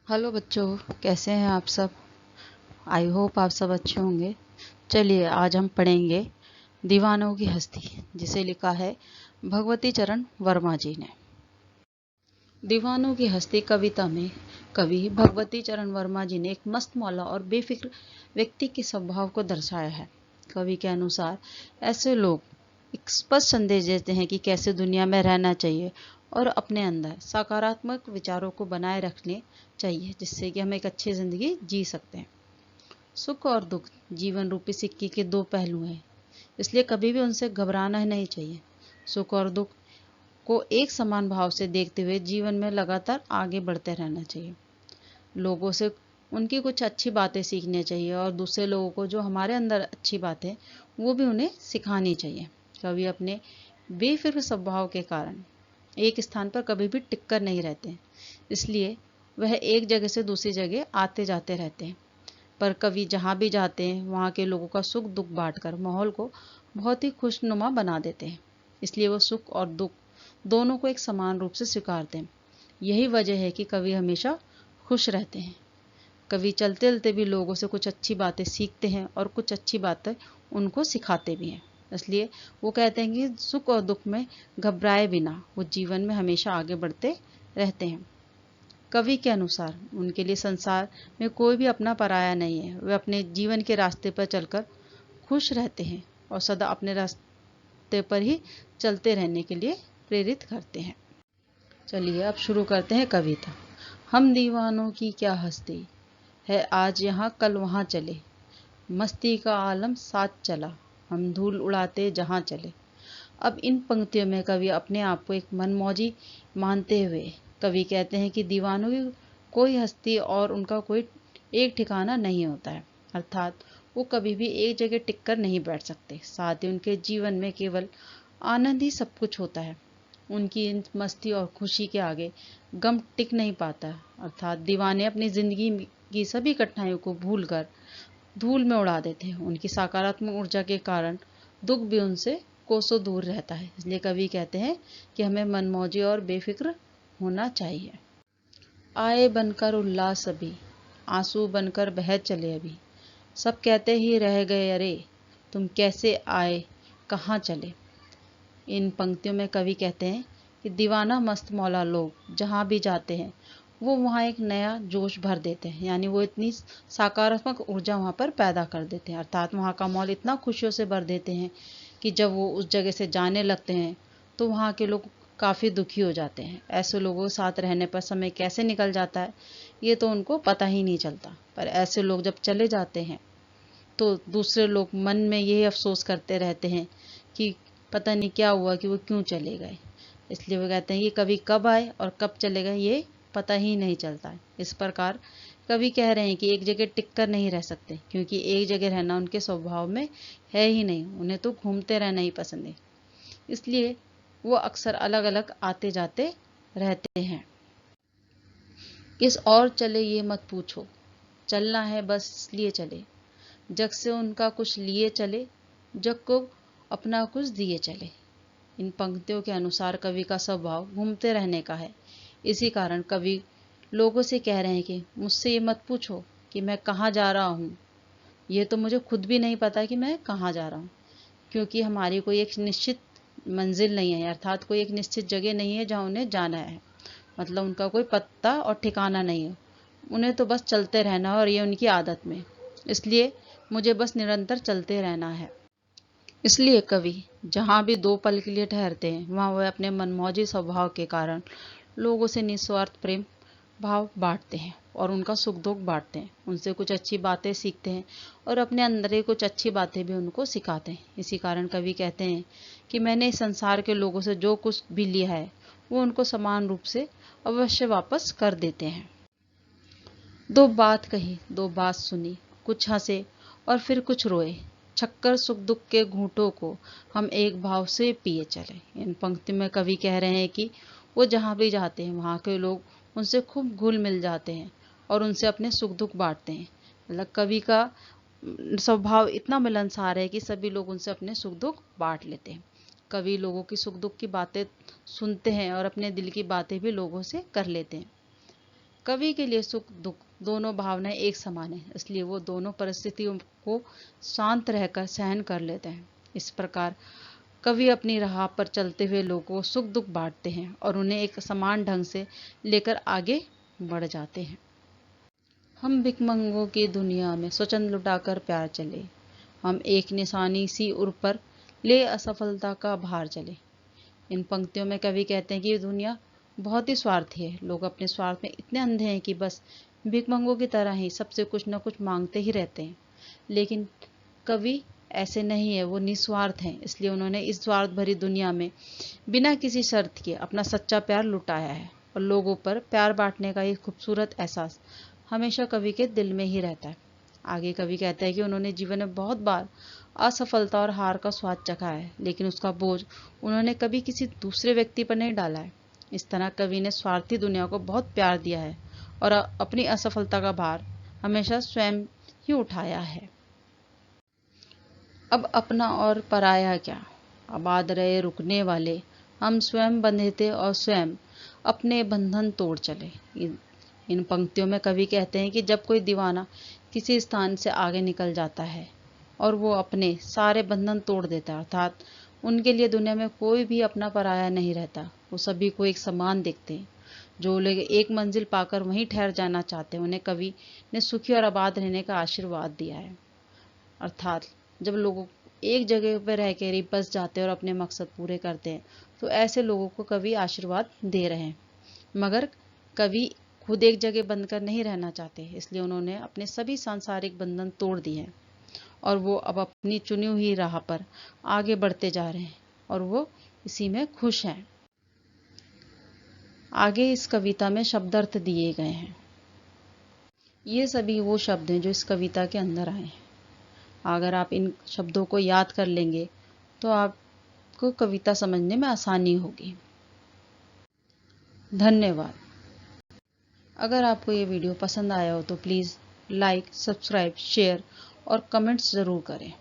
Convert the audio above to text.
Hello बच्चों, कैसे हैं आप सब। आई होप आप सब अच्छे होंगे। चलिए आज हम पढ़ेंगे दीवानों की हस्ती, जिसे लिखा है भगवती चरण वर्मा जी ने। दीवानों की हस्ती कविता में कवि भगवती चरण वर्मा जी ने एक मस्त मौला और बेफिक्र व्यक्ति के स्वभाव को दर्शाया है। कवि के अनुसार ऐसे लोग एक स्पष्ट संदेश देते हैं कि कैसे दुनिया में रहना चाहिए और अपने अंदर सकारात्मक विचारों को बनाए रखने चाहिए, जिससे कि हम एक अच्छी ज़िंदगी जी सकते हैं। सुख और दुख जीवन रूपी सिक्के के दो पहलू हैं, इसलिए कभी भी उनसे घबराना नहीं चाहिए। सुख और दुख को एक समान भाव से देखते हुए जीवन में लगातार आगे बढ़ते रहना चाहिए। लोगों से उनकी कुछ अच्छी बातें सीखनी चाहिए और दूसरे लोगों को जो हमारे अंदर अच्छी बातें वो भी उन्हें सिखानी चाहिए। कवि अपने बेफिक्र स्वभाव के कारण एक स्थान पर कभी भी टिक कर नहीं रहते, इसलिए वह एक जगह से दूसरी जगह आते जाते रहते हैं। पर कवि जहाँ भी जाते हैं वहाँ के लोगों का सुख दुख बांटकर माहौल को बहुत ही खुशनुमा बना देते हैं। इसलिए वो सुख और दुख दोनों को एक समान रूप से स्वीकारते हैं। यही वजह है कि कवि हमेशा खुश रहते हैं। कवि चलते चलते भी लोगों से कुछ अच्छी बातें सीखते हैं और कुछ अच्छी बातें उनको सिखाते भी हैं। इसलिए वो कहते हैं कि सुख और दुख में घबराए बिना वो जीवन में हमेशा आगे बढ़ते रहते हैं। कवि के अनुसार उनके लिए संसार में कोई भी अपना पराया नहीं है। वे अपने जीवन के रास्ते पर चलकर खुश रहते हैं और सदा अपने रास्ते पर ही चलते रहने के लिए प्रेरित करते हैं। चलिए अब शुरू करते हैं कविता। हम दीवानों की क्या हस्ती है, आज यहाँ कल वहाँ चले, मस्ती का आलम साथ चला, हम धूल उड़ाते जहाँ चले। अब इन पंक्तियों में कवि अपने आप को एक मनमौजी मानते हुए कवि कहते हैं कि दीवानों की कोई हस्ती और उनका कोई एक ठिकाना नहीं होता है, अर्थात वो कभी भी एक जगह टिक कर नहीं बैठ सकते। साथ ही उनके जीवन में केवल आनंद ही सब कुछ होता है। उनकी इन मस्ती और खुशी के आगे गम टिक नहीं पाता, अर्थात दीवाने अपनी जिंदगी की सभी कठिनाइयों को भूलकर धूल में उड़ा देते हैं। उनकी सकारात्मक ऊर्जा के कारण दुख भी उनसे कोसों दूर रहता है। इसलिए कवि कहते हैं कि हमें मनमौजी और बेफिक्र होना चाहिए। आए बनकर उल्लास अभी, आंसू बनकर बह चले अभी, सब कहते ही रह गए अरे, तुम कैसे आए कहाँ चले। इन पंक्तियों में कवि कहते हैं कि दीवाना मस्त मौला लोग जहाँ भी जाते हैं वो वहाँ एक नया जोश भर देते हैं, यानी वो इतनी सकारात्मक ऊर्जा वहाँ पर पैदा कर देते हैं, अर्थात वहाँ का माहौल इतना खुशियों से भर देते हैं कि जब वो उस जगह से जाने लगते हैं तो वहाँ के लोग काफ़ी दुखी हो जाते हैं। ऐसे लोगों के साथ रहने पर समय कैसे निकल जाता है ये तो उनको पता ही नहीं चलता। पर ऐसे लोग जब चले जाते हैं तो दूसरे लोग मन में यही अफसोस करते रहते हैं कि पता नहीं क्या हुआ कि वो क्यों चले गए। इसलिए वो कहते हैं कि कभी कब आए और कब चले गए ये पता ही नहीं चलता है। इस प्रकार कवि कह रहे हैं कि एक जगह टिक कर नहीं रह सकते, क्योंकि एक जगह रहना उनके स्वभाव में है ही नहीं। उन्हें तो घूमते रहना ही पसंद है, इसलिए वो अक्सर अलग अलग आते जाते रहते हैं। किस और चले ये मत पूछो, चलना है बस इसलिए चले, जग से उनका कुछ लिए चले, जग को अपना कुछ दिए चले। इन पंक्तियों के अनुसार कवि का स्वभाव घूमते रहने का है। इसी कारण कवि लोगों से कह रहे हैं कि मुझसे ये मत पूछो कि मैं कहाँ जा रहा हूँ, ये तो मुझे खुद भी नहीं पता कि मैं कहाँ जा रहा हूँ, क्योंकि हमारी कोई एक निश्चित मंजिल नहीं है, अर्थात कोई एक निश्चित जगह नहीं है जहाँ उन्हें जाना है। मतलब उनका कोई पत्ता और ठिकाना नहीं है, उन्हें तो बस चलते रहना और ये उनकी आदत में। इसलिए मुझे बस निरंतर चलते रहना है। इसलिए कवि जहाँ भी दो पल के लिए ठहरते हैं वहाँ वह अपने मनमौजी स्वभाव के कारण लोगों से निस्वार्थ प्रेम भाव बांटते हैं और उनका सुख दुख बांटते हैं, उनसे कुछ अच्छी बातें सीखते हैं और अपने अंदर ही कुछ अच्छी बातें भी उनको सिखाते हैं। इसी कारण कवि कहते हैं कि मैंने इस संसार के लोगों से जो कुछ भी लिया है वो उनको समान रूप से अवश्य वापस कर देते हैं। दो बात कही दो बात सुनी, कुछ हंसे और फिर कुछ रोए, छक्कर सुख दुख के घूंटों को हम एक भाव से पिए चले। इन पंक्ति में कवि कह रहे हैं कि वो जहाँ भी जाते हैं वहाँ के लोग उनसे खूब घुल मिल जाते हैं और उनसे अपने सुख दुख बांटते हैं। मतलब कवि का स्वभाव इतना मिलनसार है कि सभी लोग उनसे अपने सुख दुख बांट लेते हैं। कवि लोगों की सुख दुख की बातें सुनते हैं और अपने दिल की बातें भी लोगों से कर लेते हैं। कवि के लिए सुख दुख दोनों भावनाएं एक समान है, इसलिए वो दोनों परिस्थितियों को शांत रहकर सहन कर लेते हैं। इस प्रकार कवि अपनी राह पर चलते हुए लोगों को सुख दुख बांटते हैं और उन्हें एक समान ढंग से लेकर आगे बढ़ जाते हैं। हम भिखमंगों की दुनिया में स्वच्छंद लुटाकर प्यार चले, हम एक निशानी सी उर पर ले असफलता का भार चले। इन पंक्तियों में कवि कहते हैं कि ये दुनिया बहुत ही स्वार्थी है। लोग अपने स्वार्थ में इतने अंधे हैं कि बस भिखमंगों की तरह ही सबसे कुछ न कुछ मांगते ही रहते हैं। लेकिन कवि ऐसे नहीं है, वो निस्वार्थ हैं। इसलिए उन्होंने इस स्वार्थ भरी दुनिया में बिना किसी शर्त के अपना सच्चा प्यार लुटाया है और लोगों पर प्यार बांटने का ये खूबसूरत एहसास हमेशा कवि के दिल में ही रहता है। आगे कवि कहता है कि उन्होंने जीवन में बहुत बार असफलता और हार का स्वाद चखा है, लेकिन उसका बोझ उन्होंने कभी किसी दूसरे व्यक्ति पर नहीं डाला है। इस तरह कवि ने स्वार्थी दुनिया को बहुत प्यार दिया है और अपनी असफलता का भार हमेशा स्वयं ही उठाया है। अब अपना और पराया क्या, आबाद रहे रुकने वाले, हम स्वयं बंधे थे और स्वयं अपने बंधन तोड़ चले। इन पंक्तियों में कवि कहते हैं कि जब कोई दीवाना किसी स्थान से आगे निकल जाता है और वो अपने सारे बंधन तोड़ देता है, अर्थात उनके लिए दुनिया में कोई भी अपना पराया नहीं रहता। वो सभी को एक समान देखते हैं। जो लोग एक मंजिल पाकर वहीं ठहर जाना चाहते हैं, उन्हें कवि ने सुखी और आबाद रहने का आशीर्वाद दिया है। अर्थात जब लोग एक जगह पर रह कर बस जाते हैं और अपने मकसद पूरे करते हैं, तो ऐसे लोगों को कवि आशीर्वाद दे रहे हैं। मगर कवि खुद एक जगह बंद कर नहीं रहना चाहते, इसलिए उन्होंने अपने सभी सांसारिक बंधन तोड़ दिए हैं और वो अब अपनी चुनी हुई राह पर आगे बढ़ते जा रहे हैं और वो इसी में खुश हैं। आगे इस कविता में शब्दार्थ दिए गए हैं। ये सभी वो शब्द हैं जो इस कविता के अंदर आए हैं। अगर आप इन शब्दों को याद कर लेंगे तो आपको कविता समझने में आसानी होगी। धन्यवाद। अगर आपको ये वीडियो पसंद आया हो तो प्लीज़ लाइक, सब्सक्राइब, शेयर और कमेंट्स ज़रूर करें।